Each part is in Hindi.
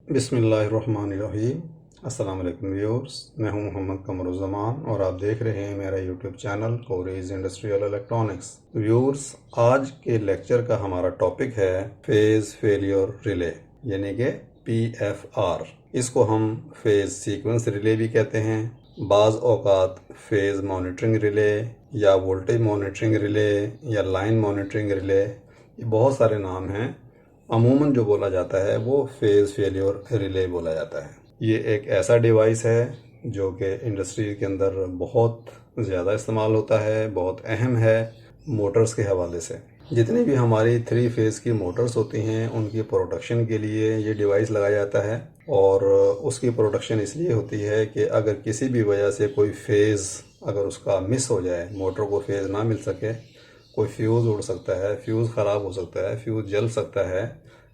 बिस्मिल्लाहिर्रहमानिर्रहीम। अस्सलाम वालेकुम व्यूअर्स, मैं हूं मोहम्मद कमरुज़्ज़मान और आप देख रहे हैं मेरा YouTube channel Cori's industrial electronics. Viewers, आज के लेक्चर का हमारा टॉपिक है फेज़ फेलियर रिले यानी कि PFR। इसको हम फेज़ सीक्वेंस रिले भी कहते हैं, बाज़ औक़ात फेज़ मॉनिटरिंग रिले या वोल्टेज मॉनिटरिंग रिले या लाइन मॉनिटरिंग रिले, ये बहुत सारे नाम हैं। अमूमन जो बोला जाता है वो फेज़ फेलियर रिले बोला जाता है। ये एक ऐसा डिवाइस है जो कि इंडस्ट्री के अंदर बहुत ज़्यादा इस्तेमाल होता है, बहुत अहम है मोटर्स के हवाले से। जितनी भी हमारी 3 फेज़ की मोटर्स होती हैं उनकी प्रोटेक्शन के लिए ये डिवाइस लगाया जाता है, और उसकी प्रोटेक्शन इसलिए होती है कि अगर किसी भी वजह से कोई फेज़ अगर उसका मिस हो जाए, मोटर को फेज़ ना मिल सके, कोई फ्यूज़ उड़ सकता है, फ्यूज़ ख़राब हो सकता है, फ्यूज़ जल सकता है,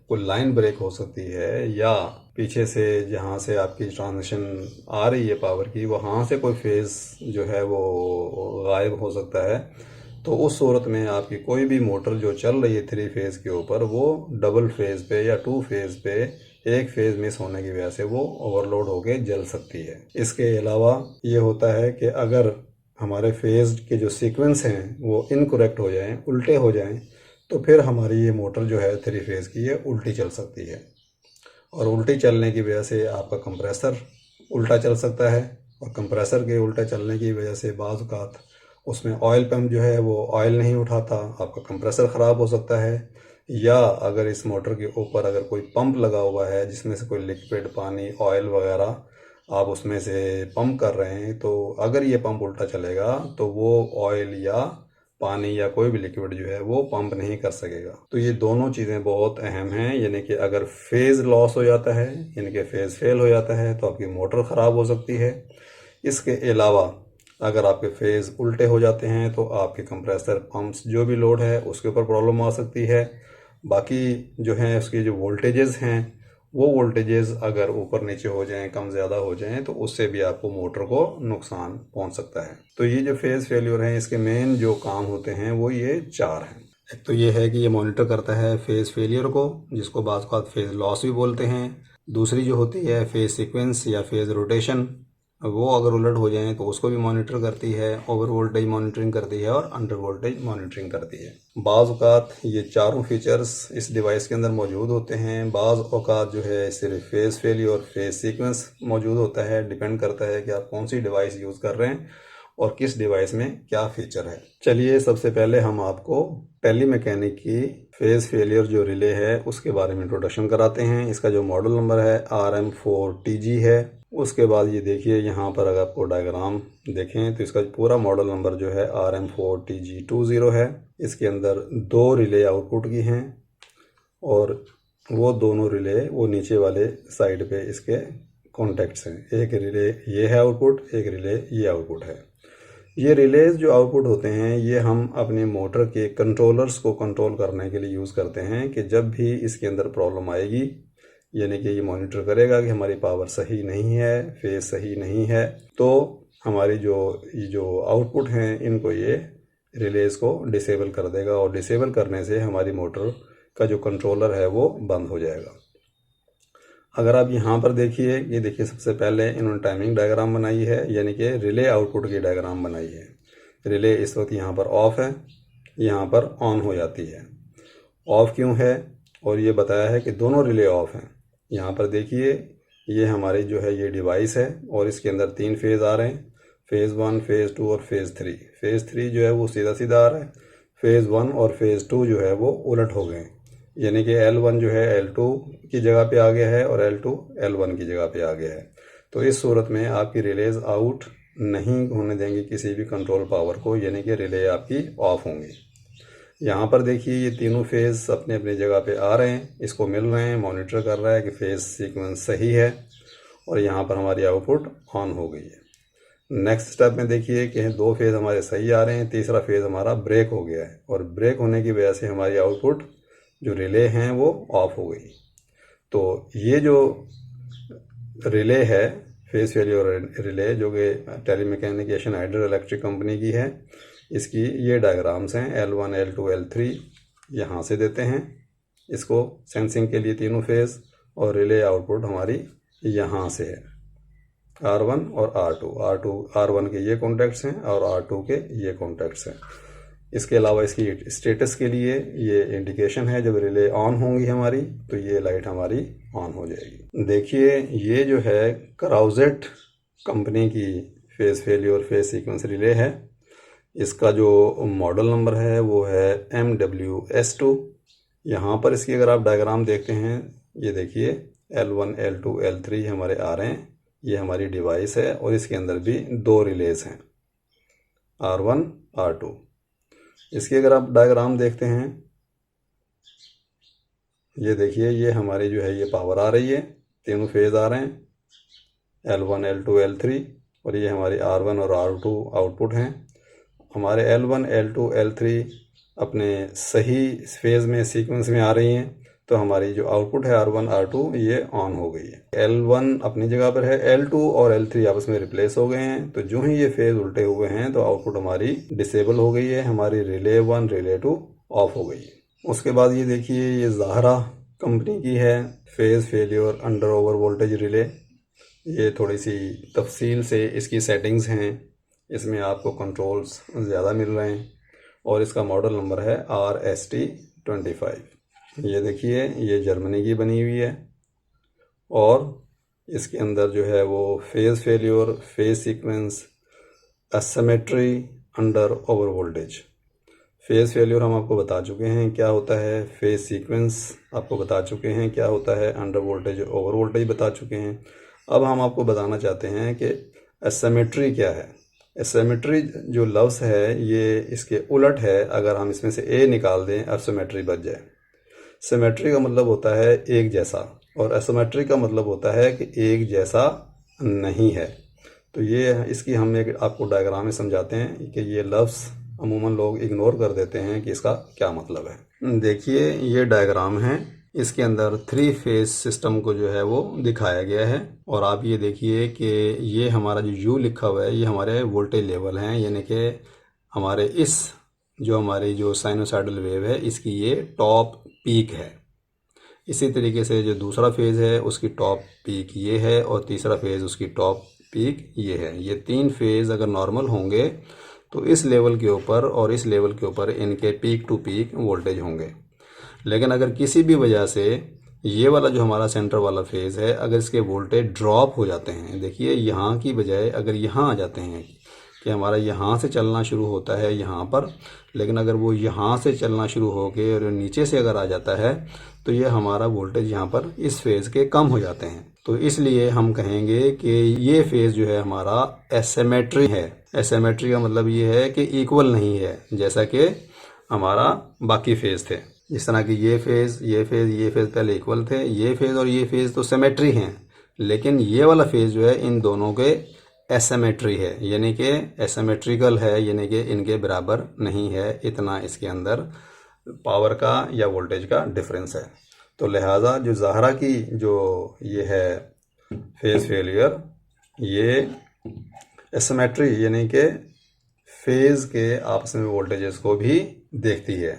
कोई लाइन ब्रेक हो सकती है, या पीछे से जहाँ से आपकी ट्रांसमिशन आ रही है पावर की वहाँ से कोई फेज़ जो है वो गायब हो सकता है। तो उस सूरत में आपकी कोई भी मोटर जो चल रही है 3 फेज़ के ऊपर, वो डबल फेज़ पे या 2 फेज़ पे एक फेज़ मिस होने की वजह से वो ओवरलोड होके जल सकती है। इसके अलावा ये होता है कि अगर हमारे फेज़ के जो सीक्वेंस हैं वो इनकरेक्ट हो जाएं, उल्टे हो जाएं, तो फिर हमारी ये मोटर जो है 3 फेज़ की ये उल्टी चल सकती है, और उल्टी चलने की वजह से आपका कंप्रेसर उल्टा चल सकता है, और कंप्रेसर के उल्टा चलने की वजह से बाज़ औक़ात उसमें ऑयल पंप जो है वो ऑयल नहीं उठाता, आपका कंप्रेसर ख़राब हो सकता है। या अगर इस मोटर के ऊपर अगर कोई पंप लगा हुआ है जिसमें से कोई लिक्विड पानी ऑयल वगैरह आप उसमें से पंप कर रहे हैं, तो अगर ये पंप उल्टा चलेगा तो वो ऑयल या पानी या कोई भी लिक्विड जो है वो पंप नहीं कर सकेगा। तो ये दोनों चीज़ें बहुत अहम हैं, यानी कि अगर फेज़ लॉस हो जाता है यानी कि फेज़ फेल हो जाता है तो आपकी मोटर ख़राब हो सकती है। इसके अलावा अगर आपके फेज़ उल्टे हो जाते हैं तो आपके कंप्रेसर पंप्स जो भी लोड है उसके ऊपर प्रॉब्लम आ सकती है। बाकी जो हैं उसकी जो वोल्टेजेस हैं वो वोल्टेजेस अगर ऊपर नीचे हो जाएं, कम ज़्यादा हो जाएं, तो उससे भी आपको मोटर को नुकसान पहुंच सकता है। तो ये जो फेज़ फेल्यूर हैं इसके मेन जो काम होते हैं वो ये 4 हैं। एक तो ये है कि ये मॉनिटर करता है फेज़ फेलियर को, जिसको बाज़ औक़ात फेज़ लॉस भी बोलते हैं। दूसरी जो होती है फेज़ सीक्वेंस या फेज़ रोटेशन, वो अगर उलट हो जाएं तो उसको भी मॉनिटर करती है, ओवर वोल्टेज मॉनिटरिंग करती है और अंडर वोल्टेज मॉनिटरिंग करती है। बाज़ औक़ात ये चारों फीचर्स इस डिवाइस के अंदर मौजूद होते हैं। बाज़ औक़ात जो है सिर्फ फेज़ फेलियर और फेज़ सीक्वेंस मौजूद होता है। डिपेंड करता है कि आप कौन सी डिवाइस यूज़ कर रहे हैं और किस डिवाइस में क्या फीचर है। चलिए सबसे पहले हम आपको टेली मैकेनिक की फेज़ फेलियर जो रिले है उसके बारे में इंट्रोडक्शन कराते हैं। इसका जो मॉडल नंबर है RM4TG है। उसके बाद ये देखिए यहाँ पर अगर आपको डायग्राम देखें तो इसका पूरा मॉडल नंबर जो है RM4TG20 है। इसके अंदर 2 रिले आउटपुट की हैं, और वो दोनों रिले वो नीचे वाले साइड पे इसके कॉन्टैक्ट्स हैं। एक रिले ये है आउटपुट, एक रिले ये आउटपुट है। ये रिलेज जो आउटपुट होते हैं ये हम अपने मोटर के कंट्रोलर्स को कंट्रोल करने के लिए यूज़ करते हैं, कि जब भी इसके अंदर प्रॉब्लम आएगी, यानी कि ये मॉनिटर करेगा कि हमारी पावर सही नहीं है, फेज सही नहीं है, तो हमारी जो आउटपुट हैं इनको ये रिलेज को डिसेबल कर देगा, और डिसेबल करने से हमारी मोटर का जो कंट्रोलर है वो बंद हो जाएगा। अगर आप यहाँ पर देखिए, ये देखिए सबसे पहले इन्होंने टाइमिंग डायग्राम बनाई है, यानी कि रिले आउटपुट की डायग्राम बनाई है। रिले इस वक्त यहाँ पर ऑफ है, यहाँ पर ऑन हो जाती है। ऑफ क्यों है, और ये बताया है कि दोनों रिले ऑफ हैं। यहाँ पर देखिए ये हमारी जो है ये डिवाइस है, और इसके अंदर 3 फेज़ आ रहे हैं, फेज़ 1, फेज़ 2 और फेज़ 3। फेज़ 3 जो है वो सीधा सीधा आ रहा है, फेज़ 1 और फेज़ 2 जो है वो उलट हो गए, यानी कि L1 जो है L2 की जगह पे आ गया है और L2 L1 की जगह पे आ गया है। तो इस सूरत में आपकी रिलेज आउट नहीं होने देंगे किसी भी कंट्रोल पावर को, यानी कि रिले आपकी ऑफ होंगी। यहाँ पर देखिए ये तीनों फेज़ अपने अपनी जगह पे आ रहे हैं, इसको मिल रहे हैं, मॉनिटर कर रहा है कि फेज़ सीक्वेंस सही है, और यहाँ पर हमारी आउटपुट ऑन हो गई है। नेक्स्ट स्टेप में देखिए कि 2 फेज़ हमारे सही आ रहे हैं, तीसरा फेज़ हमारा ब्रेक हो गया है, और ब्रेक होने की वजह से हमारी आउटपुट जो रिले हैं वो ऑफ हो गई। तो ये जो रिले है फेज़ फेलियर रिले, जो कि टेलीमैकेनिक स्नाइडर इलेक्ट्रिक कंपनी की है, इसकी ये डायग्राम्स हैं। L1, L2, L3 यहाँ से देते हैं इसको सेंसिंग के लिए तीनों फेज़, और रिले आउटपुट हमारी यहाँ से है, R1 और R2, R1 के ये कॉन्टैक्ट्स हैं और R2 के ये कॉन्टैक्ट्स हैं। इसके अलावा इसकी स्टेटस के लिए ये इंडिकेशन है, जब रिले ऑन होंगी हमारी तो ये लाइट हमारी ऑन हो जाएगी। देखिए ये जो है क्राउजेट कंपनी की phase failure phase sequence relay है। इसका जो मॉडल नंबर है वो है MWS2। यहाँ पर इसकी अगर आप डायग्राम देखते हैं, ये देखिए L1, L2, L3 हमारे आ रहे हैं। ये हमारी डिवाइस है और इसके अंदर भी दो रिलेज हैं, R1, R2। इसकी अगर आप डायग्राम देखते हैं, ये देखिए ये हमारी जो है ये पावर आ रही है, तीनों फेज आ रहे हैं, L1, L2, L3, और ये हमारी R1 और R2 आउटपुट हैं। हमारे L1, L2, L3 अपने सही फेज में सीक्वेंस में आ रही हैं, तो हमारी जो आउटपुट है R1, R2 ये ऑन हो गई है। L1 अपनी जगह पर है, L2 और L3 आपस में रिप्लेस हो गए हैं, तो जो ही ये फेज उल्टे हुए हैं तो आउटपुट हमारी डिसेबल हो गई है, हमारी रिले 1, रिले 2 ऑफ हो गई है। उसके बाद ये देखिए ये ज़ाहरा कंपनी की है phase failure under over voltage relay. ये थोड़ी सी तफसील से इसकी सेटिंग्स हैं, इसमें आपको कंट्रोल्स ज़्यादा मिल रहे हैं और इसका मॉडल नंबर है RST25। ये देखिए ये जर्मनी की बनी हुई है और इसके अंदर जो है वो phase failure, phase sequence, asymmetry under over voltage. Phase failure हम आपको बता चुके हैं क्या होता है, फेज सीक्वेंस आपको बता चुके हैं क्या होता है, अंडर वोल्टेज ओवर वोल्टेज बता चुके हैं। अब हम आपको बताना चाहते हैं कि एसिमेट्री क्या है। एसिमेट्री जो लफ्ज़ है ये इसके उलट है, अगर हम इसमें से ए निकाल दें एसिमेट्री बच जाए। सिमेट्री का मतलब होता है एक जैसा और एसिमेट्री का मतलब होता है कि एक जैसा नहीं है। तो ये इसकी हम एक आपको डायग्राम में समझाते हैं कि ये लफ्ज़ अमूमन लोग इग्नोर कर देते हैं कि इसका क्या मतलब है। देखिए ये डायग्राम है, इसके अंदर 3 फेज सिस्टम को जो है वो दिखाया गया है और आप ये देखिए कि ये हमारा जो U लिखा हुआ है ये हमारे वोल्टेज लेवल हैं, यानी कि हमारे इस जो हमारी जो साइनोसाइडल वेव है इसकी ये टॉप पीक है। इसी तरीके से जो दूसरा फेज़ है उसकी टॉप पीक ये है और तीसरा फेज़ उसकी टॉप पीक ये है। ये 3 फेज़ अगर नॉर्मल होंगे तो इस लेवल के ऊपर और इस लेवल के ऊपर इनके पीक टू पीक वोल्टेज होंगे। लेकिन अगर किसी भी वजह से ये वाला जो हमारा सेंटर वाला फेज़ है अगर इसके वोल्टेज ड्रॉप हो जाते हैं, देखिए यहाँ की बजाय अगर यहाँ आ जाते हैं कि हमारा यहाँ से चलना शुरू होता है यहाँ पर, लेकिन अगर वो यहाँ से चलना शुरू हो के और नीचे से अगर आ जाता है तो ये हमारा वोल्टेज यहाँ पर इस फेज़ के कम हो जाते हैं। तो इसलिए हम कहेंगे कि ये फेज़ जो है हमारा एसिमेट्री है। एसिमेट्री का मतलब ये है कि इक्वल नहीं है, जैसा कि हमारा बाकी फेज़ थे। जिस तरह कि ये फेज़ पहले इक्वल थे, ये फेज़ और ये फेज़ तो सिमेट्री हैं, लेकिन ये वाला फेज़ जो है इन दोनों के एसिमेट्री है, यानी कि एसिमेट्रिकल है, यानी कि इनके बराबर नहीं है, इतना इसके अंदर पावर का या वोल्टेज का डिफरेंस है। तो लिहाजा जो ज़ाहरा की जो ये है फेज़ फेलियर ये एसिमेट्री यानी कि फेज़ के आपस में वोल्टेजेस को भी देखती है,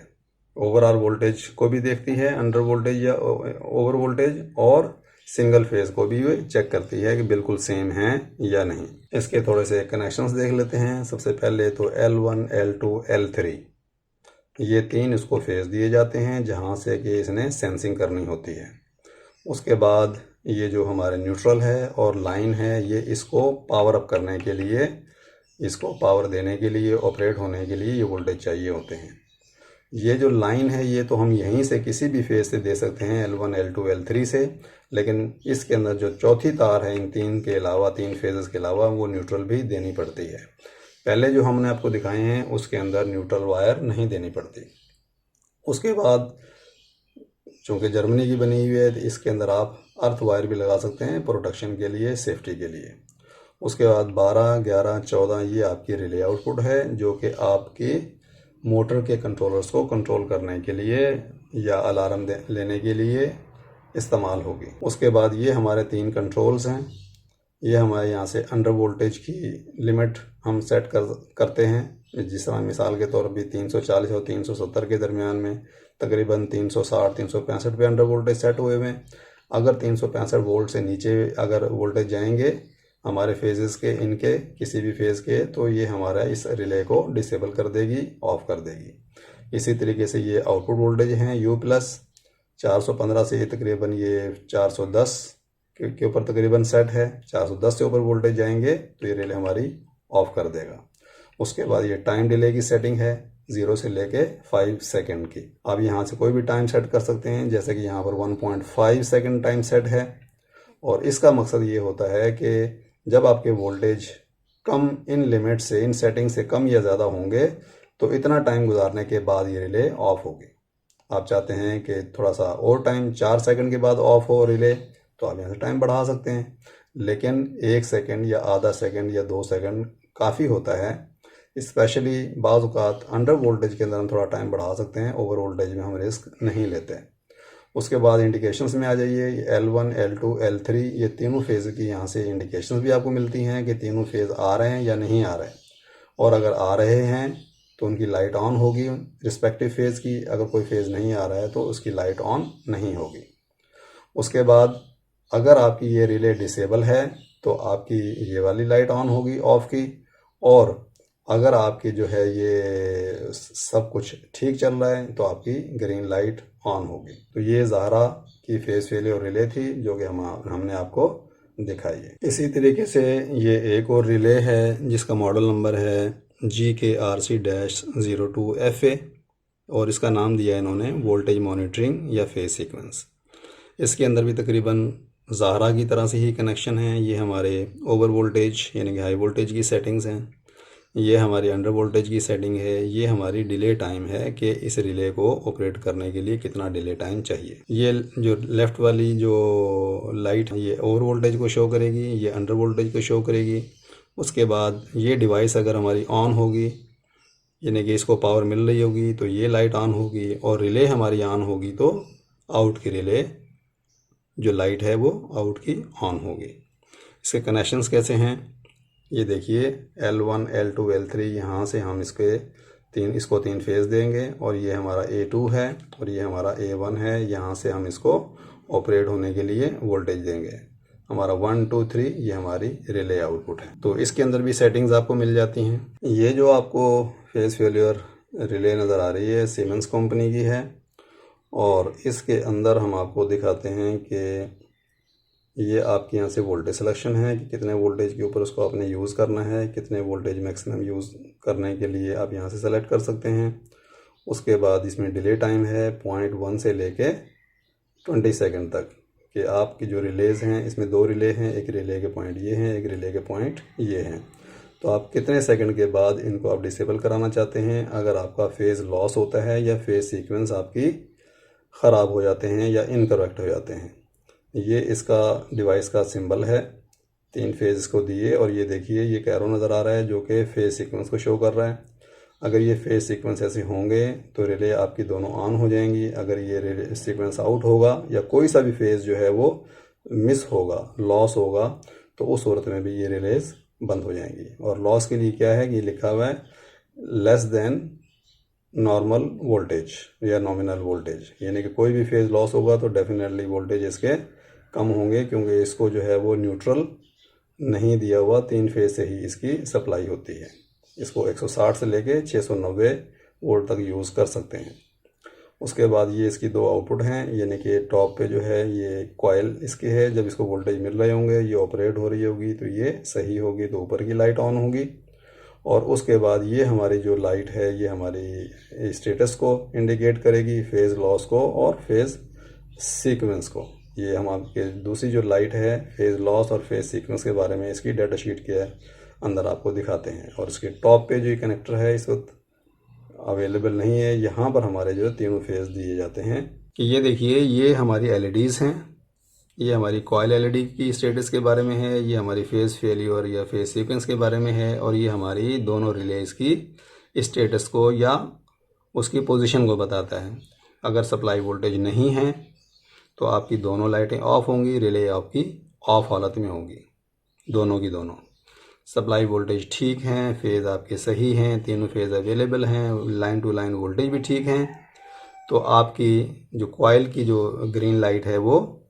ओवरऑल वोल्टेज को भी देखती है, अंडर वोल्टेज या ओवर वोल्टेज, और सिंगल फेज़ को भी चेक करती है कि बिल्कुल सेम है या नहीं। इसके थोड़े से कनेक्शंस देख लेते हैं। सबसे पहले तो L1, L2, L3 ये 3 इसको फेज़ दिए जाते हैं जहां से कि इसने सेंसिंग करनी होती है। उसके बाद ये जो हमारे न्यूट्रल है और लाइन है ये इसको पावर अप करने के लिए, इसको पावर देने के लिए, ऑपरेट होने के लिए ये वोल्टेज चाहिए होते हैं। ये जो लाइन है ये तो हम यहीं से किसी भी फेज़ से दे सकते हैं, L1, L2, L3 से, लेकिन इसके अंदर जो चौथी तार है इन 3 के अलावा, 3 फेजेस के अलावा, वो न्यूट्रल भी देनी पड़ती है। पहले जो हमने आपको दिखाए हैं उसके अंदर न्यूट्रल वायर नहीं देनी पड़ती। उसके बाद चूँकि जर्मनी की बनी हुई है तो इसके अंदर आप अर्थ वायर भी लगा सकते हैं प्रोटेक्शन के लिए, सेफ्टी के लिए। उसके बाद 12, 11, 14 ये आपकी रिले आउटपुट है जो कि आपकी मोटर के कंट्रोलर्स को कंट्रोल करने के लिए या अलार्म लेने के लिए इस्तेमाल होगी। उसके बाद ये हमारे 3 कंट्रोल्स हैं। ये हमारे यहाँ से अंडर वोल्टेज की लिमिट हम सेट करते हैं, जिस तरह मिसाल के तौर पर 340 और 370 के दरमियान में तकरीबन 360, 365 पे अंडर वोल्टेज सेट हुए हुए हैं। अगर 365 वोल्ट से नीचे अगर वोल्टेज जाएंगे हमारे फेजेस के, इनके किसी भी फेज़ के, तो ये हमारा इस रिले को डिसेबल कर देगी, ऑफ कर देगी। इसी तरीके से ये आउटपुट वोल्टेज हैं U प्लस 415 से तकरीबन ये 410 के ऊपर तकरीबन सेट है। 410 से ऊपर वोल्टेज जाएंगे तो ये रिले हमारी ऑफ कर देगा। उसके बाद ये टाइम डिले की सेटिंग है 0 से लेके 5 सेकंड की। आप यहाँ से कोई भी टाइम सेट कर सकते हैं, जैसे कि यहाँ पर 1.5 सेकंड टाइम सेट है। और इसका मकसद ये होता है कि जब आपके वोल्टेज कम इन लिमिट से, इन सेटिंग से कम या ज़्यादा होंगे तो इतना टाइम गुजारने के बाद ये रिले ऑफ होगी। आप चाहते हैं कि थोड़ा सा और टाइम 4 सेकंड के बाद ऑफ हो रिले, तो आप यहाँ से टाइम बढ़ा सकते हैं, लेकिन 1 सेकंड या आधा सेकंड या 2 सेकंड काफ़ी होता है। स्पेशली बाज़ औक़ात अंडर वोल्टेज के अंदर हम थोड़ा टाइम बढ़ा सकते हैं, ओवर वोल्टेज में हम रिस्क नहीं लेते। उसके बाद इंडिकेशंस में आ जाइए। L1, L2, L3 ये तीनों फेज़ की यहाँ से इंडिकेशंस भी आपको मिलती हैं कि तीनों फेज़ आ रहे हैं या नहीं आ रहे हैं। और अगर आ रहे हैं तो उनकी लाइट ऑन होगी रिस्पेक्टिव फेज़ की, अगर कोई फेज़ नहीं आ रहा है तो उसकी लाइट ऑन नहीं होगी। उसके बाद अगर आपकी ये रिले डिसेबल है तो आपकी ये वाली लाइट ऑन होगी ऑफ की, और अगर आपकी जो है ये सब कुछ ठीक चल रहा है तो आपकी ग्रीन लाइट ऑन होगी। तो ये ज़हरा की फेस फेलियर रिले थी जो कि हमने आपको दिखाई है। इसी तरीके से ये एक और रिले है जिसका मॉडल नंबर है GKRC-02FA और इसका नाम दिया है इन्होंने वोल्टेज मॉनिटरिंग या फेस सीक्वेंस। इसके अंदर भी तकरीबन ज़हरा की तरह से ही कनेक्शन है। ये हमारे ओवर वोल्टेज यानी कि हाई वोल्टेज की सेटिंग्स हैं, ये हमारी अंडर वोल्टेज की सेटिंग है, ये हमारी डिले टाइम है कि इस रिले को ऑपरेट करने के लिए कितना डिले टाइम चाहिए। ये जो लेफ़्ट वाली जो लाइट है ये ओवर वोल्टेज को शो करेगी, ये अंडर वोल्टेज को शो करेगी। उसके बाद ये डिवाइस अगर हमारी ऑन होगी यानी कि इसको पावर मिल रही होगी तो ये लाइट ऑन होगी, और रिले हमारी ऑन होगी तो आउट की रिले जो लाइट है वो आउट की ऑन होगी। इसके कनेक्शंस कैसे हैं ये देखिए, L1, L2, L3 यहाँ से हम इसको तीन फेज़ देंगे, और ये हमारा A2 है और ये हमारा A1 है। यहाँ से हम इसको ऑपरेट होने के लिए वोल्टेज देंगे। हमारा 1, 2, 3 ये हमारी रिले आउटपुट है। तो इसके अंदर भी सेटिंग्स आपको मिल जाती हैं। ये जो आपको फेस फेलियर रिले नज़र आ रही है सीमेंस कंपनी की है, और इसके अंदर हम आपको दिखाते हैं कि ये आपके यहाँ से वोल्टेज सिलेक्शन है कि कितने वोल्टेज के ऊपर उसको आपने यूज़ करना है, कितने वोल्टेज मैक्सिमम यूज़ करने के लिए आप यहाँ से सेलेक्ट कर सकते हैं। उसके बाद इसमें डिले टाइम है 0.1 से लेके 20 सेकंड तक, कि आपकी जो रिलेज़ हैं इसमें 2 रिले हैं, एक रिले के पॉइंट ये हैं, एक रिले के पॉइंट ये हैं। तो आप कितने सेकंड के बाद इनको आप डिसेबल कराना चाहते हैं अगर आपका फेज़ लॉस होता है या फेज़ सीक्वेंस आपकी ख़राब हो जाते हैं या इनकरेक्ट हो जाते हैं। ये इसका डिवाइस का सिंबल है, 3 फेज़ को दिए, और ये देखिए ये कैरो नज़र आ रहा है जो कि फेज़ सीक्वेंस को शो कर रहा है। अगर ये फेज़ सीक्वेंस ऐसे होंगे तो रिले आपकी दोनों ऑन हो जाएंगी। अगर ये रिले सीक्वेंस आउट होगा या कोई सा भी फेज़ जो है वो मिस होगा, लॉस होगा, तो उस सूरत में भी ये रिलेज बंद हो जाएंगी। और लॉस के लिए क्या है कि लिखा हुआ है लेस देन नॉर्मल वोल्टेज या नॉमिनल वोल्टेज, यानी कि कोई भी फेज़ लॉस होगा तो डेफिनेटली वोल्टेज इसके कम होंगे, क्योंकि इसको जो है वो न्यूट्रल नहीं दिया हुआ, 3 फेज़ से ही इसकी सप्लाई होती है। इसको 160 से लेके 690 वोल्ट तक यूज़ कर सकते हैं। उसके बाद ये इसकी 2 आउटपुट हैं, यानी कि टॉप पे जो है ये कॉइल इसकी है, जब इसको वोल्टेज मिल रहे होंगे ये ऑपरेट हो रही होगी तो ये सही होगी तो ऊपर की लाइट ऑन होगी। और उसके बाद ये हमारी जो लाइट है ये हमारी स्टेटस को इंडिकेट करेगी, फेज़ लॉस को और फेज़ सीक्वेंस को। ये हम आपके दूसरी जो लाइट है फेज़ लॉस और फेज़ सीक्वेंस के बारे में इसकी डाटा शीट के अंदर आपको दिखाते हैं। और इसके टॉप पे जो ये कनेक्टर है इस वक्त अवेलेबल नहीं है। यहाँ पर हमारे जो तीनों फेज़ दिए जाते हैं कि ये देखिए ये हमारी एलईडीज़ हैं, ये हमारी कॉइल एलईडी की स्टेटस के बारे में है, ये हमारी फेज़ फेलियर या फेज़ सीक्वेंस के बारे में है, और ये हमारी दोनों रिलेज की स्टेटस को या उसकी पोजीशन को बताता है। अगर सप्लाई वोल्टेज नहीं है तो आपकी दोनों लाइटें ऑफ होंगी, रिले आपकी ऑफ हालत में होंगी, दोनों की दोनों। सप्लाई वोल्टेज ठीक हैं, फेज़ आपके सही हैं, तीनों फेज़ अवेलेबल हैं, लाइन टू लाइन वोल्टेज भी ठीक हैं, तो आपकी जो कॉइल की जो ग्रीन लाइट है वो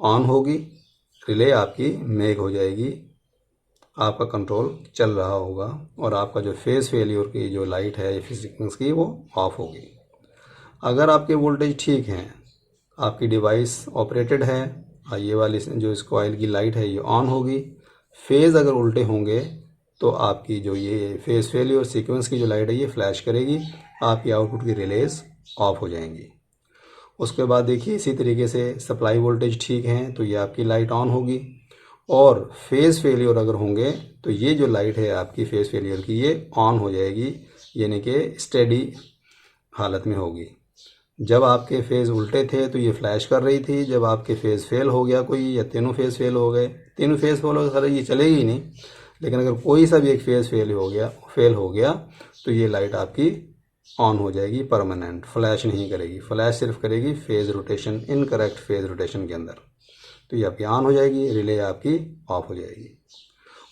ऑन होगी, रिले आपकी मेक हो जाएगी, आपका कंट्रोल चल रहा होगा और आपका जो फेज़ फेलियर की जो लाइट है सीक्वेंस की वो ऑफ होगी। अगर आपके वोल्टेज ठीक हैं, आपकी डिवाइस ऑपरेटेड है, ये वाली जो इस कॉइल की लाइट है ये ऑन होगी। फेज़ अगर उल्टे होंगे तो आपकी जो ये फेज़ फेलियर सीक्वेंस की जो लाइट है ये फ्लैश करेगी, आपकी आउटपुट की रिलेज ऑफ हो जाएंगी। उसके बाद देखिए इसी तरीके से सप्लाई वोल्टेज ठीक है तो ये आपकी लाइट ऑन होगी, और फेज़ फेलियर अगर होंगे तो ये जो लाइट है आपकी फेज़ फेलियर की ये ऑन हो जाएगी, यानी कि स्टेडी हालत में होगी। जब आपके फेज़ उल्टे थे तो ये फ्लैश कर रही थी, जब आपके फेज़ फेल हो गया कोई या तीनों फेज़ फेल हो गए, तीनों फेज़ फेल हो गए सर ये चलेगी ही नहीं, लेकिन अगर कोई सा भी एक फेज़ फेल हो गया तो ये लाइट आपकी ऑन हो जाएगी परमानेंट, फ्लैश नहीं करेगी। फ्लैश सिर्फ करेगी phase rotation, incorrect phase rotation के अंदर, तो ये आपकी ऑन हो जाएगी, रिले आपकी ऑफ हो जाएगी।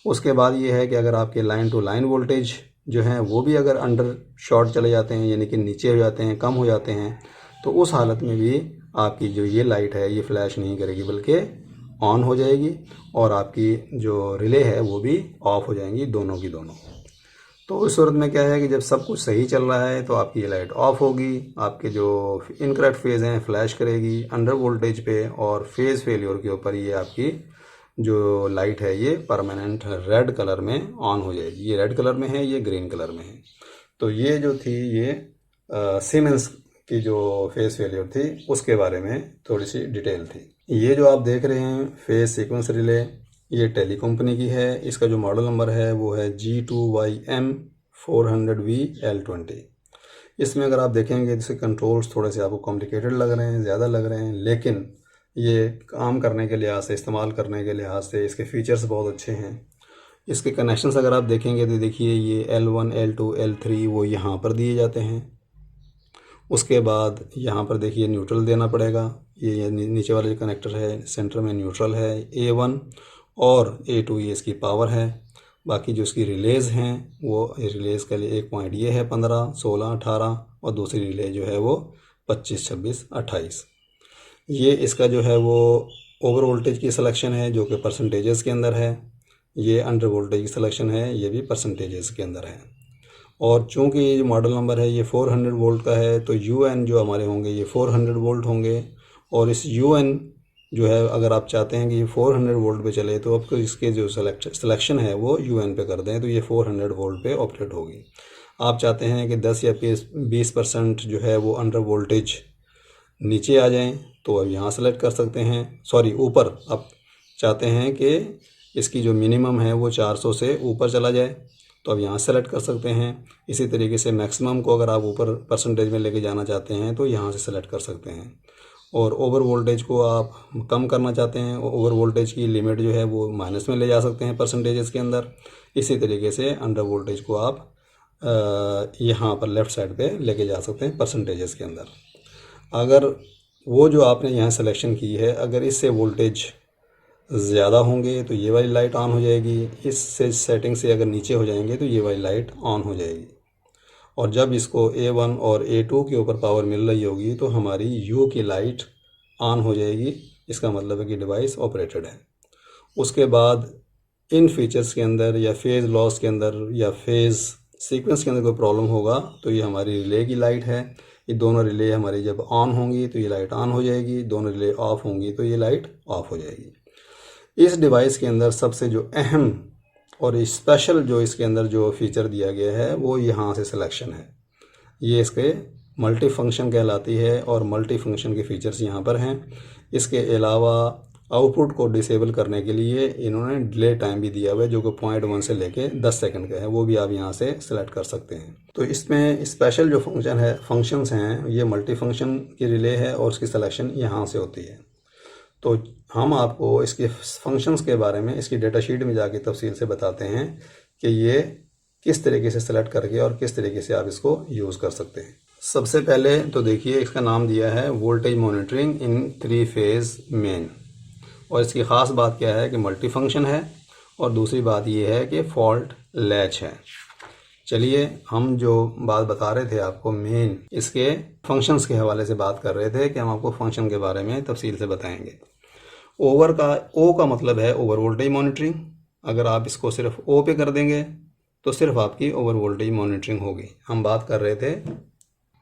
उसके बाद ये है कि अगर आपके लाइन टू लाइन वोल्टेज जो हैं वो भी अगर अंडर शॉर्ट चले जाते हैं, यानी कि नीचे हो जाते हैं, कम हो जाते हैं, तो उस हालत में भी आपकी जो ये लाइट है ये फ्लैश नहीं करेगी बल्कि ऑन हो जाएगी, और आपकी जो रिले है वो भी ऑफ हो जाएंगी, दोनों की दोनों। तो उस सूरत में क्या है कि जब सब कुछ सही चल रहा है तो आपकी ये लाइट ऑफ होगी, आपके जो इनकरेक्ट फेज़ हैं फ्लैश करेगी अंडर वोल्टेज पे, और फेज़ फेलियर के ऊपर ये आपकी जो लाइट है ये परमानेंट रेड कलर में ऑन हो जाएगी। ये रेड कलर में है, ये ग्रीन कलर में है। तो ये जो थी ये सीमेंस की जो फेज़ फेलियर थी उसके बारे में थोड़ी सी डिटेल थी। ये जो आप देख रहे हैं फेज़ सीक्वेंस रिले, ये टेली कंपनी की है, इसका जो मॉडल नंबर है वो है G2YM400VL20। इसमें अगर आप देखेंगे इसके कंट्रोल्स थोड़े से आपको कॉम्प्लिकेटेड लग रहे हैं, ज़्यादा लग रहे हैं, लेकिन ये काम करने के लिहाज से, इस्तेमाल करने के लिहाज से इसके फ़ीचर्स बहुत अच्छे हैं। इसके कनेक्शंस अगर आप देखेंगे तो देखिए ये L1, L2, L3 वो यहाँ पर दिए जाते हैं। उसके बाद यहाँ पर देखिए न्यूट्रल देना पड़ेगा, ये नीचे वाला जो कनेक्टर है सेंटर में न्यूट्रल है, A1 और A2 ये इसकी पावर है। बाकी जो इसकी रिलेज़ हैं वो रिलेज़ के लिए एक पॉइंट ये है 15, 16, 18, और दूसरी रिले जो है वो 25, 26, 28। ये इसका जो है वो ओवर वोल्टेज की सिलेक्शन है जो कि परसेंटेजेस के अंदर है, ये अंडर वोल्टेज की सिलेक्शन है ये भी परसेंटेजेस के अंदर है। और चूंकि ये जो मॉडल नंबर है ये 400 वोल्ट का है तो UN जो हमारे होंगे ये 400 वोल्ट होंगे, और इस UN जो है अगर आप चाहते हैं कि ये 400 वोल्ट पे चले तो आपको इसके जो सिलेक्शन है वो UN पे कर दें तो ये 400 वोल्ट पे ऑपरेट होगी। आप चाहते हैं कि 10 या 20% जो है वो अंडर वोल्टेज नीचे आ जाएं तो अब यहाँ सेलेक्ट कर सकते हैं, सॉरी ऊपर, आप चाहते हैं कि इसकी जो मिनिमम है वो 400 से ऊपर चला जाए तो अब यहाँ सेलेक्ट कर सकते हैं। इसी तरीके से मैक्सिमम को अगर आप ऊपर परसेंटेज में लेके जाना चाहते हैं तो यहाँ से सेलेक्ट कर सकते हैं, और ओवर वोल्टेज को आप कम करना चाहते हैं, ओवर वोल्टेज की लिमिट जो है वो माइनस में ले जा सकते हैं परसेंटेजेस के अंदर। इसी तरीके से अंडर वोल्टेज को आप यहाँ पर लेफ़्ट साइड पे लेके जा सकते हैं परसेंटेजेस के अंदर। अगर वो जो आपने यहाँ सिलेक्शन की है अगर इससे वोल्टेज ज़्यादा होंगे तो ये वाली लाइट ऑन हो जाएगी, इससे सेटिंग से अगर नीचे हो जाएंगे तो ये वाली लाइट ऑन हो जाएगी। और जब इसको A1 और A2 के ऊपर पावर मिल रही होगी तो हमारी U की लाइट ऑन हो जाएगी, इसका मतलब है कि डिवाइस ऑपरेटेड है। उसके बाद इन फीचर्स के अंदर या फेज़ लॉस के अंदर या फेज़ सीक्वेंस के अंदर कोई प्रॉब्लम होगा तो ये हमारी रिले की लाइट है, ये दोनों रिले हमारी जब ऑन होंगी तो ये लाइट ऑन हो जाएगी, दोनों रिले ऑफ होंगी तो ये लाइट ऑफ हो जाएगी। इस डिवाइस के अंदर सबसे जो अहम और स्पेशल जो इसके अंदर जो फीचर दिया गया है वो यहाँ से सिलेक्शन है, ये इसके मल्टी फंक्शन कहलाती है और मल्टी फंक्शन के फीचर्स यहाँ पर हैं। इसके अलावा आउटपुट को डिसेबल करने के लिए इन्होंने डिले टाइम भी दिया हुआ है जो कि 0.1 से लेके 10 सेकंड का है, वो भी आप यहाँ से सिलेक्ट कर सकते हैं। तो इसमें स्पेशल जो फंक्शंस हैं ये मल्टी फंक्शन की रिले है और उसकी सिलेक्शन यहाँ से होती है। तो हम आपको इसके फंक्शंस के बारे में इसकी डेटा शीट में जाके तफसील से बताते हैं कि ये किस तरीके से सेलेक्ट करके और किस तरीके से आप इसको यूज़ कर सकते हैं। सबसे पहले तो देखिए इसका नाम दिया है वोल्टेज मॉनिटरिंग इन 3 फेज़ मेन, और इसकी ख़ास बात क्या है कि मल्टी फंक्शन है, और दूसरी बात ये है कि फॉल्ट लैच है। चलिए हम जो बात बता रहे थे आपको मेन इसके फंक्शंस के हवाले से बात कर रहे थे कि हम आपको फंक्शन के बारे में तफसील से बताएंगे। ओ का मतलब है ओवर वोल्टेज मॉनिटरिंग। अगर आप इसको सिर्फ ओ पे कर देंगे तो सिर्फ आपकी ओवर वोल्टेज मॉनिटरिंग होगी। हम बात कर रहे थे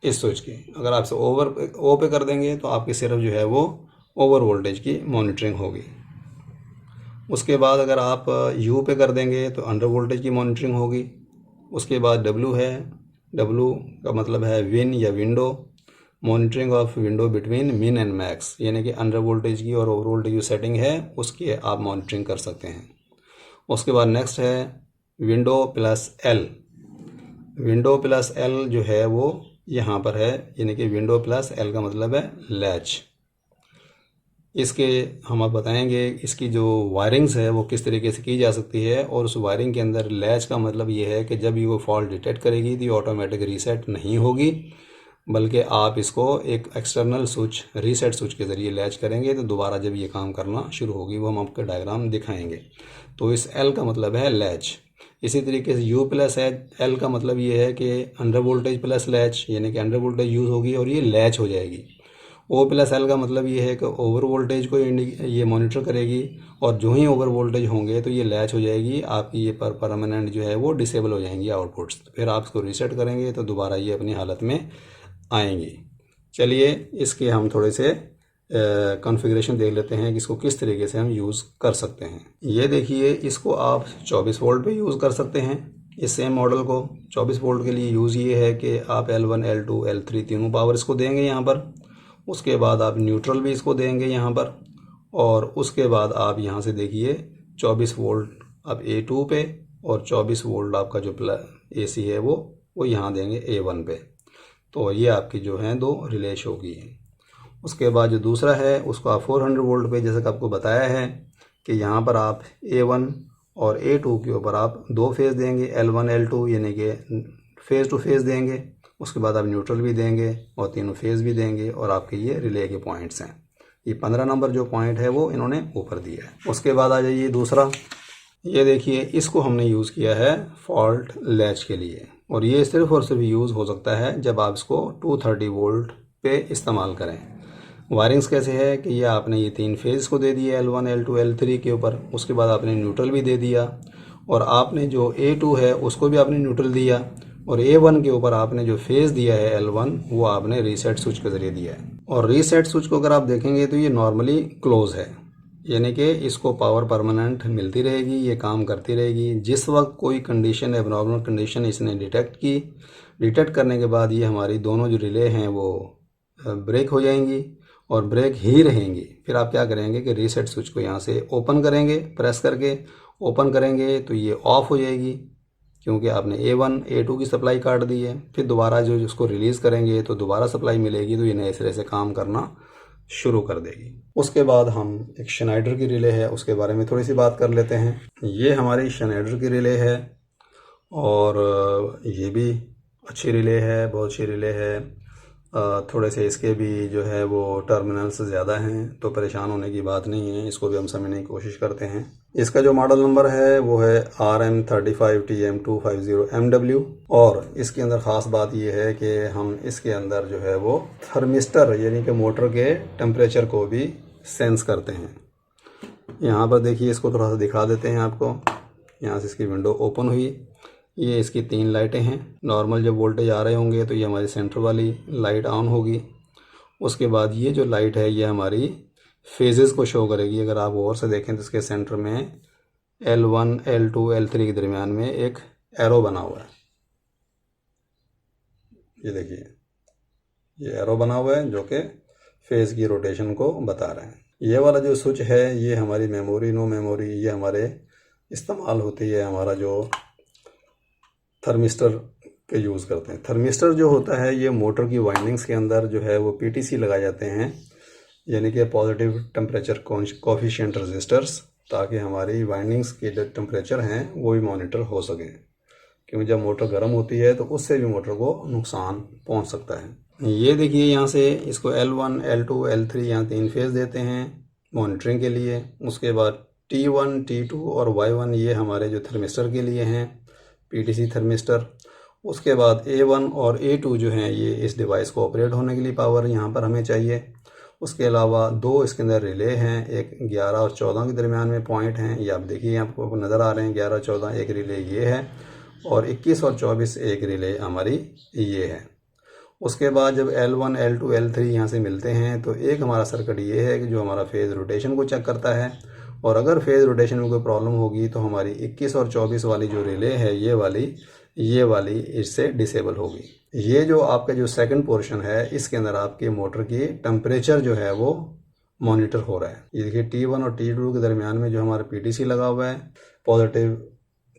इस स्विच की। अगर आप इसे ओ पे कर देंगे तो आपकी सिर्फ जो है वो ओवर वोल्टेज की मॉनिटरिंग होगी। उसके बाद अगर आप यू पे कर देंगे तो अंडर वोल्टेज की मॉनिटरिंग होगी। उसके बाद डब्ल्यू है, डब्ल्यू का मतलब है विन या window, monitoring of window between मिन एंड मैक्स, यानी कि अंडर वोल्टेज की और ओवर वोल्टेज की सेटिंग है उसकी आप मॉनिटरिंग कर सकते हैं। उसके बाद नेक्स्ट है window plus L. Window plus L जो है वो यहाँ पर है, यानी कि विंडो प्लस एल का मतलब है लैच। इसके हम आप बताएंगे इसकी जो वायरिंग्स है वो किस तरीके से की जा सकती है। और उस वायरिंग के अंदर लैच का मतलब ये है कि जब ये वो फॉल्ट डिटेक्ट करेगी तो ये ऑटोमेटिक रीसेट नहीं होगी, बल्कि आप इसको एक एक्सटर्नल स्विच रीसेट स्विच के ज़रिए लैच करेंगे तो दोबारा जब ये काम करना शुरू होगी वो हम आपको डायग्राम दिखाएंगे। तो इस एल का मतलब है लैच। इसी तरीके से यू प्लस एल का मतलब ये है कि अंडर वोल्टेज प्लस लैच, यानी कि अंडर वोल्टेज यूज़ होगी और ये लैच हो जाएगी। ओ प्लस एल का मतलब ये है कि ओवर वोल्टेज को ये मॉनिटर करेगी और जो ही ओवर वोल्टेज होंगे तो ये लैच हो जाएगी, आपकी ये परमानेंट जो है वो डिसेबल हो जाएंगी आउटपुट्स। फिर आप इसको रीसेट करेंगे तो दोबारा ये अपनी हालत में आएंगी। चलिए इसके हम थोड़े से कॉन्फ़िगरेशन देख लेते हैं कि इसको किस तरीके से हम यूज़ कर सकते हैं। ये देखिए, इसको आप 24 वोल्ट पे यूज़ कर सकते हैं। इस सेम मॉडल को 24 वोल्ट के लिए यूज़ ये है कि आप L1, L2, L3 तीनों पावर इसको देंगे यहाँ पर। उसके बाद आप न्यूट्रल भी इसको देंगे यहाँ पर, और उसके बाद आप यहाँ से देखिए 24 वोल्ट आप A2 पे और 24 वोल्ट आपका जो AC है वो यहाँ देंगे A1 पे। तो ये आपकी जो है दो रिले शो की है। उसके बाद जो दूसरा है उसको आप 400 वोल्ट पे, जैसे कि आपको बताया है कि यहाँ पर आप A1 और A2 के ऊपर आप दो फेज़ देंगे, L1 L2, यानी कि फेज़ टू फेज़ देंगे। उसके बाद आप न्यूट्रल भी देंगे और तीनों फेज़ भी देंगे, और आपके ये रिले के पॉइंट्स हैं। ये 15 नंबर जो पॉइंट है वो इन्होंने ऊपर दिया है। उसके बाद आ जाइए दूसरा, ये देखिए इसको हमने यूज़ किया है फॉल्ट लैच के लिए, और ये सिर्फ और सिर्फ यूज़ हो सकता है जब आप इसको 230 वोल्ट पे इस्तेमाल करें। वायरिंग्स कैसे है कि ये आपने ये तीन फेज़ को दे दिया L1, L2, L3 के ऊपर। उसके बाद आपने न्यूट्रल भी दे दिया, और आपने जो A2 है उसको भी आपने न्यूट्रल दिया, और A1 के ऊपर आपने जो फेज़ दिया है L1 वो आपने रीसेट स्विच के ज़रिए दिया है। और रीसेट स्विच को अगर आप देखेंगे तो ये नॉर्मली क्लोज है, यानी कि इसको पावर परमानेंट मिलती रहेगी, ये काम करती रहेगी। जिस वक्त कोई कंडीशन एबनॉर्मल कंडीशन इसने डिटेक्ट करने के बाद ये हमारी दोनों जो रिले हैं वो ब्रेक हो जाएंगी और ब्रेक ही रहेंगी। फिर आप क्या करेंगे कि रीसेट स्विच को यहाँ से ओपन करेंगे, प्रेस करके ओपन करेंगे तो ये ऑफ़ हो जाएगी, क्योंकि आपने A1 A2 की सप्लाई काट दी है। फिर दोबारा जो इसको रिलीज़ करेंगे तो दोबारा सप्लाई मिलेगी, तो ये नए सिरे से काम करना शुरू कर देगी। उसके बाद हम एक शनाइडर की रिले है उसके बारे में थोड़ी सी बात कर लेते हैं। ये हमारी शनाइडर की रिले है, और ये भी अच्छी रिले है, बहुत अच्छी रिले है। थोड़े से इसके भी जो है वो टर्मिनल्स ज़्यादा हैं, तो परेशान होने की बात नहीं है, इसको भी हम समझने की कोशिश करते हैं। इसका जो मॉडल नंबर है वो है RM35TM250MW, और इसके अंदर ख़ास बात ये है कि हम इसके अंदर जो है वो थर्मिस्टर यानी कि मोटर के टेम्परेचर को भी सेंस करते हैं। यहाँ पर देखिए, इसको थोड़ा सा दिखा देते हैं आपको। यहाँ से इसकी विंडो ओपन हुई, ये इसकी तीन लाइटें हैं। नॉर्मल जब वोल्टेज आ रहे होंगे तो ये हमारी सेंटर वाली लाइट ऑन होगी। उसके बाद ये जो लाइट है ये हमारी फेजेस को शो करेगी। अगर आप गौर से देखें तो इसके सेंटर में L1, L2, L3 के दरमियान में एक एरो बना हुआ है। ये देखिए, ये एरो बना हुआ है जो कि फेज़ की रोटेशन को बता रहे हैं। ये वाला जो स्विच है ये हमारी मेमोरी, नो मेमोरी, ये हमारे इस्तेमाल होती है हमारा जो थर्मिस्टर के यूज़ करते हैं। थर्मिस्टर जो होता है ये मोटर की वाइंडिंग्स के अंदर जो है वो PTC लगाए जाते हैं, यानी कि पॉजिटिव टेम्परेचर कोफिशिएंट रेजिस्टर्स, ताकि हमारी वाइंडिंग्स के जो टेम्परेचर हैं वो भी मॉनिटर हो सकें, क्योंकि जब मोटर गर्म होती है तो उससे भी मोटर को नुकसान पहुंच सकता है। ये देखिए, यहाँ से इसको L1, L2, L3 यहाँ तीन फेज़ देते हैं मॉनिटरिंग के लिए। उसके बाद T1, T2 और Y1 ये हमारे जो थर्मिस्टर के लिए हैं, PTC थर्मिस्टर। उसके बाद A1 और A2 जो हैं ये इस डिवाइस को ऑपरेट होने के लिए पावर यहाँ पर हमें चाहिए। उसके अलावा दो इसके अंदर रिले हैं, एक 11 और 14 के दरमियान में पॉइंट हैं, ये आप देखिए आपको नज़र आ रहे हैं 11 और 14, एक रिले ये है और 21 और 24 एक रिले हमारी ये है। उसके बाद जब L1, L2, L3 यहाँ से मिलते हैं तो एक हमारा सर्किट ये है कि जो हमारा फेज़ रोटेशन को चेक करता है, और अगर फेज़ रोटेशन में कोई प्रॉब्लम होगी तो हमारी 21 और 24 वाली जो रिले है ये वाली इससे डिसेबल होगी। ये जो आपका जो सेकंड पोर्शन है इसके अंदर आपके मोटर की टेम्परेचर जो है वो मॉनिटर हो रहा है। ये देखिए T1 और T2 के दरमियान में जो हमारा PTC लगा हुआ है, पॉजिटिव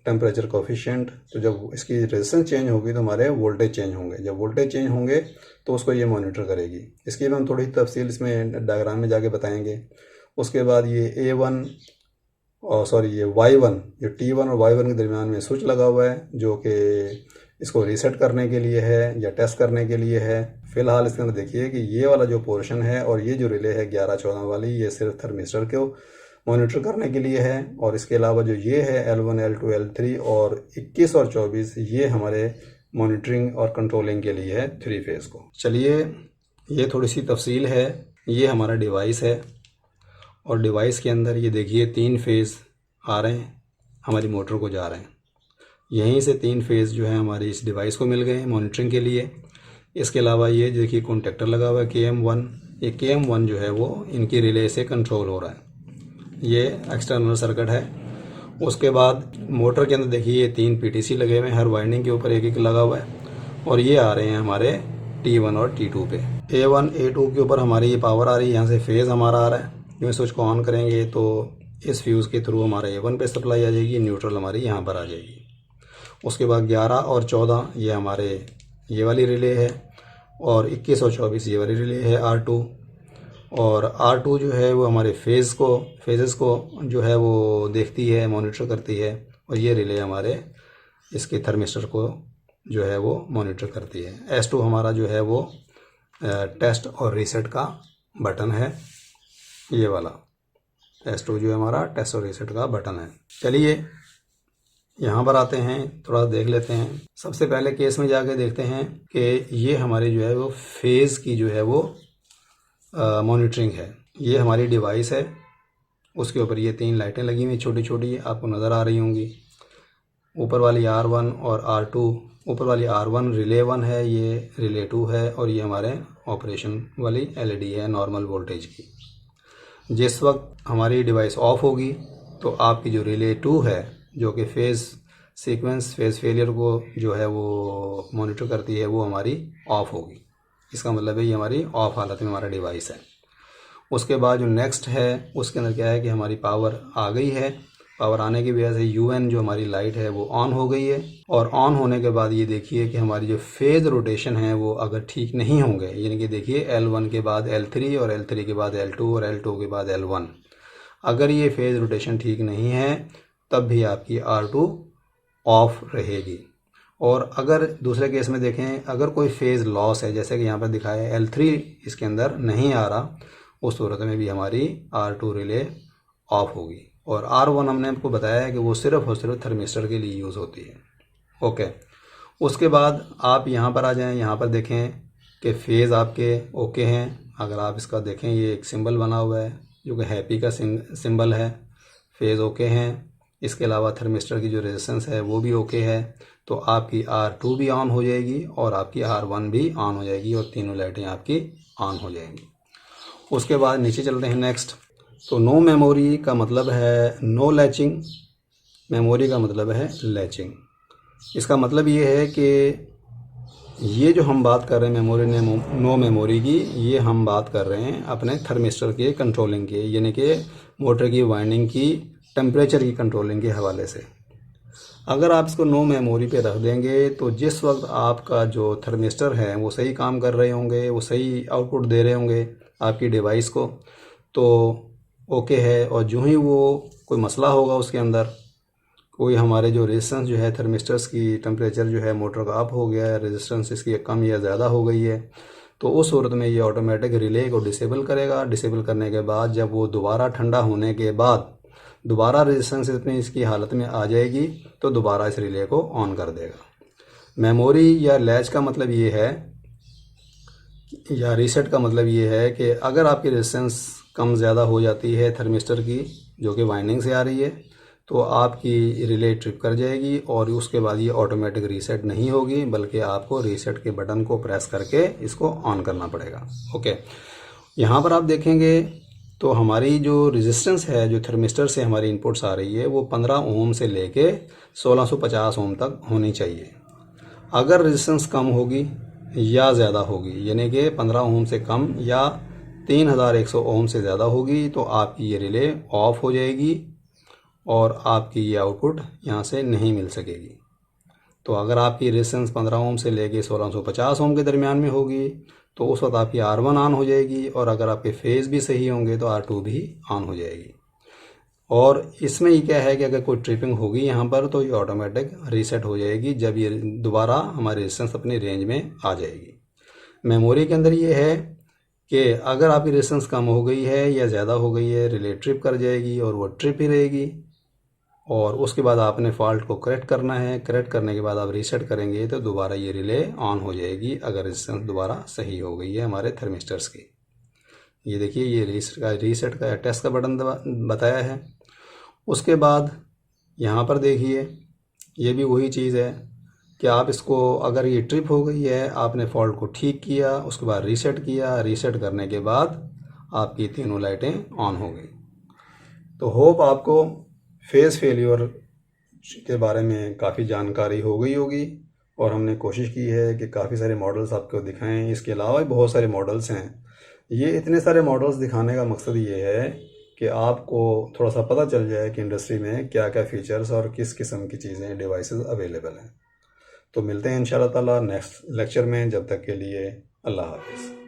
टेम्परेचर कोफिशिएंट, तो जब इसकी रेजिस्टेंस चेंज होगी तो हमारे वोल्टेज चेंज होंगे, जब वोल्टेज चेंज होंगे तो उसको ये मॉनिटर करेगी। इसकी भी हम थोड़ी तफसील इसमें डायग्राम में जाके बताएंगे। उसके बाद ये A1 और सॉरी ये Y1, ये T1 और Y1 के दरमियान में स्विच लगा हुआ है जो कि इसको रीसेट करने के लिए है या टेस्ट करने के लिए है। फिलहाल इसके अंदर देखिए कि ये वाला जो पोर्शन है और ये जो रिले है 11-14 वाली, ये सिर्फ थर्मिस्टर को मॉनिटर करने के लिए है, और इसके अलावा जो ये है L1, L2, L3 और 21 और 24 ये हमारे मॉनिटरिंग और कंट्रोलिंग के लिए है 3 फेज़ को। चलिए ये थोड़ी सी तफसील है। ये हमारा डिवाइस है और डिवाइस के अंदर ये देखिए 3 फेज़ आ रहे हैं, हमारी मोटर को जा रहे हैं। यहीं से 3 फेज़ जो है हमारी इस डिवाइस को मिल गए हैं मॉनिटरिंग के लिए। इसके अलावा ये देखिए कॉन्टेक्टर लगा हुआ है KM1, ये KM1 जो है वो इनकी रिले से कंट्रोल हो रहा है। ये एक्सटर्नल सर्किट है। उसके बाद मोटर के अंदर देखिए ये 3 PTC लगे हुए हैं, हर वाइंडिंग के ऊपर एक एक लगा हुआ है, और ये आ रहे हैं हमारे T1 और T2 पे। A1, A2 के ऊपर हमारी ये पावर आ रही है, यहाँ से फेज़ हमारा आ रहा है। जब स्विच को ऑन करेंगे तो इस फ्यूज़ के थ्रू हमारे A1 पे सप्लाई आ जाएगी, न्यूट्रल हमारी यहाँ पर आ जाएगी। उसके बाद 11 और 14 ये हमारे ये वाली रिले है, और 21 और 24 ये वाली रिले है R2, और R2 जो है वो हमारे फेज़ेस को जो है वो देखती है, मॉनिटर करती है, और ये रिले हमारे इसके थर्मिस्टर को जो है वो मॉनिटर करती है। S2 हमारा जो है वो टेस्ट और रीसेट का बटन है, ये वाला S2 जो है हमारा टेस्ट और रीसेट का बटन है। चलिए यहाँ पर आते हैं, थोड़ा देख लेते हैं। सबसे पहले केस में जाके देखते हैं कि ये हमारी जो है वो फेज़ की जो है वो मॉनिटरिंग है। ये हमारी डिवाइस है, उसके ऊपर ये 3 लाइटें लगी हुई छोटी छोटी आपको नज़र आ रही होंगी। ऊपर वाली R1 और R2, ऊपर वाली R1 रिले 1 है, ये रिले 2 है, और ये हमारे ऑपरेशन वाली LED है नॉर्मल वोल्टेज की। जिस वक्त हमारी डिवाइस ऑफ होगी तो आपकी जो रिले 2 है जो कि फेज़ फेलियर को जो है वो मॉनिटर करती है, वो हमारी ऑफ होगी। इसका मतलब है ये हमारी ऑफ हालत में हमारा डिवाइस है। उसके बाद जो नेक्स्ट है उसके अंदर क्या है कि हमारी पावर आ गई है। पावर आने की वजह से UN जो हमारी लाइट है वो ऑन हो गई है, और ऑन होने के बाद ये देखिए कि हमारी जो फेज़ रोटेशन है वो अगर ठीक नहीं होंगे, यानी कि देखिए L1 के बाद L3 और L3 के बाद L2 और L2 के बाद L1, अगर ये फेज़ रोटेशन ठीक नहीं है तब भी आपकी R2 ऑफ रहेगी। और अगर दूसरे केस में देखें, अगर कोई फेज़ लॉस है, जैसे कि यहाँ पर दिखाया है L3 इसके अंदर नहीं आ रहा, उस सूरत में भी हमारी R2 रिले ऑफ होगी। और R1 हमने आपको बताया है कि वो सिर्फ और सिर्फ थर्मिस्टर के लिए यूज़ होती है। ओके, उसके बाद आप यहाँ पर आ जाएं, यहाँ पर देखें कि फेज़ आपके ओके हैं। अगर आप इसका देखें, ये एक सिंबल बना हुआ है जो कि हैप्पी का सिंबल है, फेज़ ओके हैं। इसके अलावा थर्मिस्टर की जो रेजिस्टेंस है वो भी ओके है, तो आपकी R2 भी ऑन हो जाएगी और आपकी R1 भी ऑन हो जाएगी, और तीनों लाइटें आपकी ऑन हो जाएंगी। उसके बाद नीचे चलते हैं नेक्स्ट। तो नो मेमोरी का मतलब है नो लैचिंग, मेमोरी का मतलब है लैचिंग। इसका मतलब ये है कि ये जो हम बात कर रहे हैं मेमोरी नो मेमोरी की, ये हम बात कर रहे हैं अपने थर्मिस्टर के कंट्रोलिंग के, यानी कि मोटर की वाइंडिंग की टेम्परेचर की कंट्रोलिंग के हवाले से। अगर आप इसको नो मेमोरी पे रख देंगे तो जिस वक्त आपका जो थर्मिस्टर है वो सही काम कर रहे होंगे, वो सही आउटपुट दे रहे होंगे आपकी डिवाइस को, तो ओके है। और जो ही वो कोई मसला होगा उसके अंदर, कोई हमारे जो रेजिस्टेंस जो है थर्मिस्टर्स की टेम्परेचर जो है मोटर का अप हो गया है, रेजिस्टेंस इसकी कम या ज़्यादा हो गई है, तो उस सूरत में ये ऑटोमेटिक रिले को डिसेबल करेगा। डिसेबल करने के बाद जब वो दोबारा ठंडा होने के बाद दोबारा रेजिस्टेंस इसमें इसकी हालत में आ जाएगी तो दोबारा इस रिले को ऑन कर देगा। मेमोरी या लैच का मतलब ये है या रीसेट का मतलब ये है कि अगर आपकी रेजिस्टेंस कम ज़्यादा हो जाती है थर्मिस्टर की, जो कि वाइंडिंग से आ रही है, तो आपकी रिले ट्रिप कर जाएगी और उसके बाद ये ऑटोमेटिक रीसेट नहीं होगी, बल्कि आपको रीसेट के बटन को प्रेस करके इसको ऑन करना पड़ेगा। ओके, यहाँ पर आप देखेंगे तो हमारी जो रेजिस्टेंस है, जो थर्मिस्टर से हमारी इनपुट्स आ रही है, वो 15 ओम से लेके 1650 ओम तक होनी चाहिए। अगर रेजिस्टेंस कम होगी या ज़्यादा होगी, यानी कि 15 ओम से कम या 3100 ओम से ज़्यादा होगी, तो आपकी ये रिले ऑफ हो जाएगी और आपकी ये आउटपुट यहाँ से नहीं मिल सकेगी। तो अगर आपकी रेजिस्टेंस 15 ओम से लेके 1650 ओम के दरमियान में होगी, तो उस वक्त आपकी R1 ऑन हो जाएगी, और अगर आपके फेज़ भी सही होंगे तो R2 भी ऑन हो जाएगी। और इसमें ये क्या है कि अगर कोई ट्रिपिंग होगी यहाँ पर, तो ये ऑटोमेटिक रीसेट हो जाएगी जब ये दोबारा हमारी रेजिस्टेंस अपनी रेंज में आ जाएगी। मेमोरी के अंदर ये है कि अगर आपकी रेजिस्टेंस कम हो गई है या ज़्यादा हो गई है, रिले ट्रिप कर जाएगी और वो ट्रिप ही रहेगी, और उसके बाद आपने फॉल्ट को करेक्ट करना है। करेक्ट करने के बाद आप रीसेट करेंगे तो दोबारा ये रिले ऑन हो जाएगी, अगर रेजिस्टेंस दोबारा सही हो गई है हमारे थर्मिस्टर्स की। ये देखिए, ये रीसेट का टेस्ट का बटन बताया है। उसके बाद यहाँ पर देखिए, ये भी वही चीज़ है कि आप इसको, अगर ये ट्रिप हो गई है, आपने फॉल्ट को ठीक किया, उसके बाद रीसेट किया, रीसेट करने के बाद आपकी तीनों लाइटें ऑन हो गई। तो होप आपको फेज़ फेल्योर के बारे में काफ़ी जानकारी हो गई होगी, और हमने कोशिश की है कि काफ़ी सारे मॉडल्स आपको दिखाएं। इसके अलावा भी बहुत सारे मॉडल्स हैं। ये इतने सारे मॉडल्स दिखाने का मकसद ये है कि आपको थोड़ा सा पता चल जाए कि इंडस्ट्री में क्या क्या फ़ीचर्स और किस किस्म की चीज़ें, डिवाइसेस अवेलेबल हैं। तो मिलते हैं इंशाल्लाह ताला नेक्स्ट लेक्चर में। जब तक के लिए अल्लाह हाफ़िज़।